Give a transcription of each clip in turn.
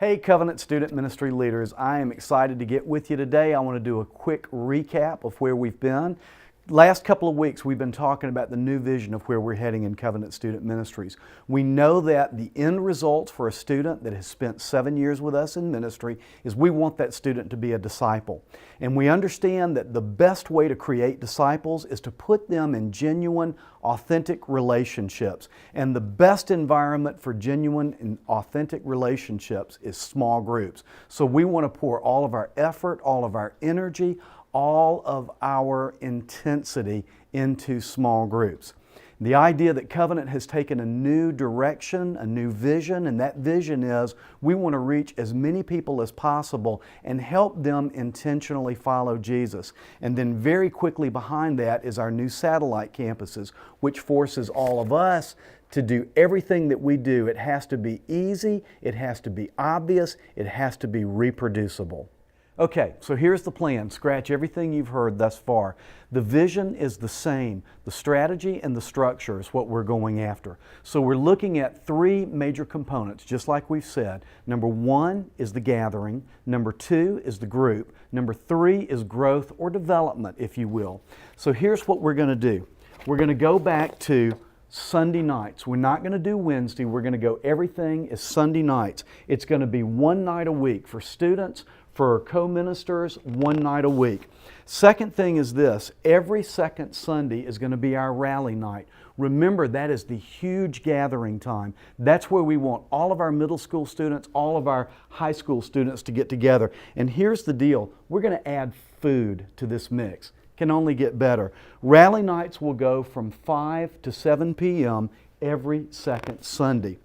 Hey Covenant Student Ministry leaders, I am excited to get with you today. I want to do a quick recap of where we've been. Last couple of weeks we've been talking about the new vision of where we're heading in Covenant Student Ministries. We know that the end result for a student that has spent 7 years with us in ministry is we want that student to be a disciple. And we understand that the best way to create disciples is to put them in genuine, authentic relationships. And the best environment for genuine and authentic relationships is small groups. So we want to pour all of our effort, all of our energy, all of our intensity into small groups. The idea that Covenant has taken a new direction, a new vision, and that vision is we want to reach as many people as possible and help them intentionally follow Jesus. And then very quickly behind that is our new satellite campuses, which forces all of us to do everything that we do. It has to be easy, it has to be obvious, it has to be reproducible. Okay, so here's the plan. Scratch everything you've heard thus far. The vision is the same. The strategy and the structure is what we're going after. So we're looking at three major components, just like we've said. Number one is the gathering. Number two is the group. Number three is growth or development, if you will. So here's what we're going to do. We're going to go back to Sunday nights. We're not going to do Wednesday. We're going to go everything is Sunday nights. It's going to be one night a week for students, for co-ministers, one night a week. Second thing is this, every second Sunday is going to be our rally night. Remember, that is the huge gathering time. That's where we want all of our middle school students, all of our high school students to get together. And here's the deal, we're going to add food to this mix. Can only get better. Rally nights will go from 5 to 7 p.m. every second Sunday.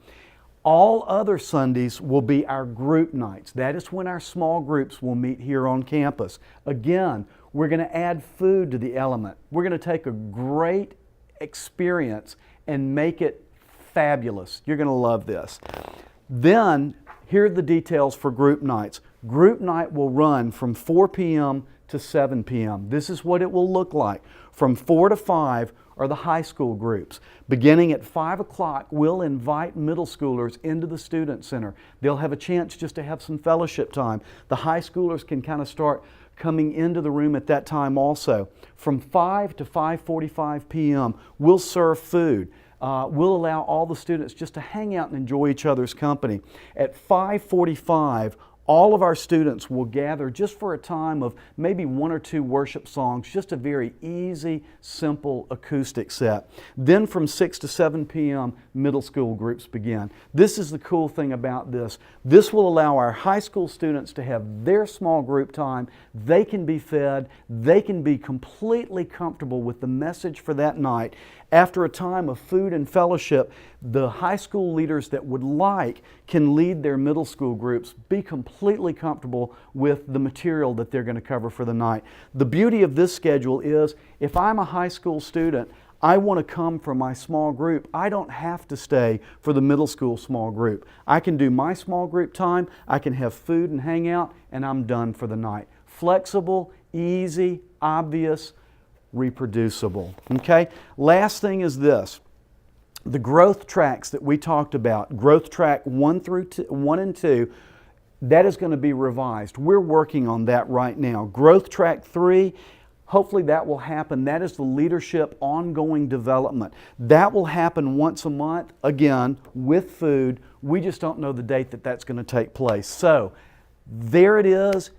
All other Sundays will be our group nights. That is when our small groups will meet here on campus. Again, we're going to add food to the element. We're going to take a great experience and make it fabulous. You're going to love this. Then, here are the details for group nights. Group night will run from 4 p.m. to 7 p.m. This is what it will look like. From 4 to 5 are the high school groups. Beginning at 5 o'clock, we'll invite middle schoolers into the Student Center. They'll have a chance just to have some fellowship time. The high schoolers can kind of start coming into the room at that time also. From 5 to 5:45 p.m., we'll serve food. We'll allow all the students just to hang out and enjoy each other's company. At 5:45, all of our students will gather just for a time of maybe one or two worship songs, just a very easy, simple acoustic set. Then from 6 to 7 p.m., middle school groups begin. This is the cool thing about this. This will allow our high school students to have their small group time. They can be fed. They can be completely comfortable with the message for that night. After a time of food and fellowship, the high school leaders that would like can lead their middle school groups, be completely comfortable with the material that they're going to cover for the night. The beauty of this schedule is if I'm a high school student, I want to come for my small group. I don't have to stay for the middle school small group. I can do my small group time, I can have food and hang out, and I'm done for the night. Flexible, easy, obvious, reproducible. Okay? Last thing is this. The growth tracks that we talked about, growth track 1 and 2, that is going to be revised. We're working on that right now. Growth track 3, hopefully that will happen. That is the leadership ongoing development. That will happen once a month, again, with food. We just don't know the date that that's going to take place. So, there it is.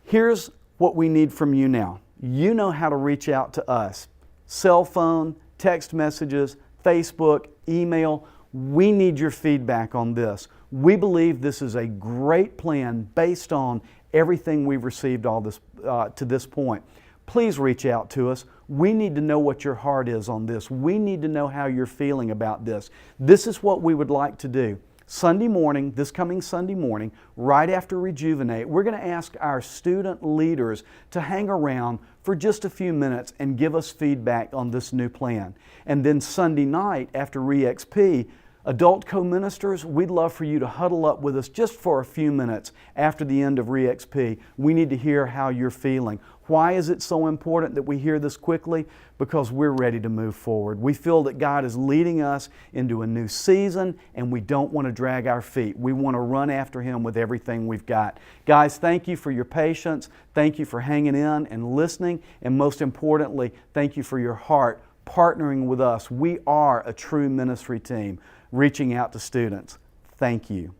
Here's what we need from you now. You know how to reach out to us. Cell phone, text messages, Facebook, email. We need your feedback on this. We believe this is a great plan based on everything we've received to this point. Please reach out to us. We need to know what your heart is on this. We need to know how you're feeling about this. This is what we would like to do. Sunday morning, this coming Sunday morning, right after Rejuvenate, we're going to ask our student leaders to hang around for just a few minutes and give us feedback on this new plan. And then Sunday night after ReXP, Adult co-ministers, we'd love for you to huddle up with us just for a few minutes after the end of ReXP. We need to hear how you're feeling. Why is it so important that we hear this quickly? Because we're ready to move forward. We feel that God is leading us into a new season, and we don't want to drag our feet. We want to run after Him with everything we've got. Guys, thank you for your patience. Thank you for hanging in and listening. And most importantly, thank you for your heart partnering with us. We are a true ministry team reaching out to students. Thank you.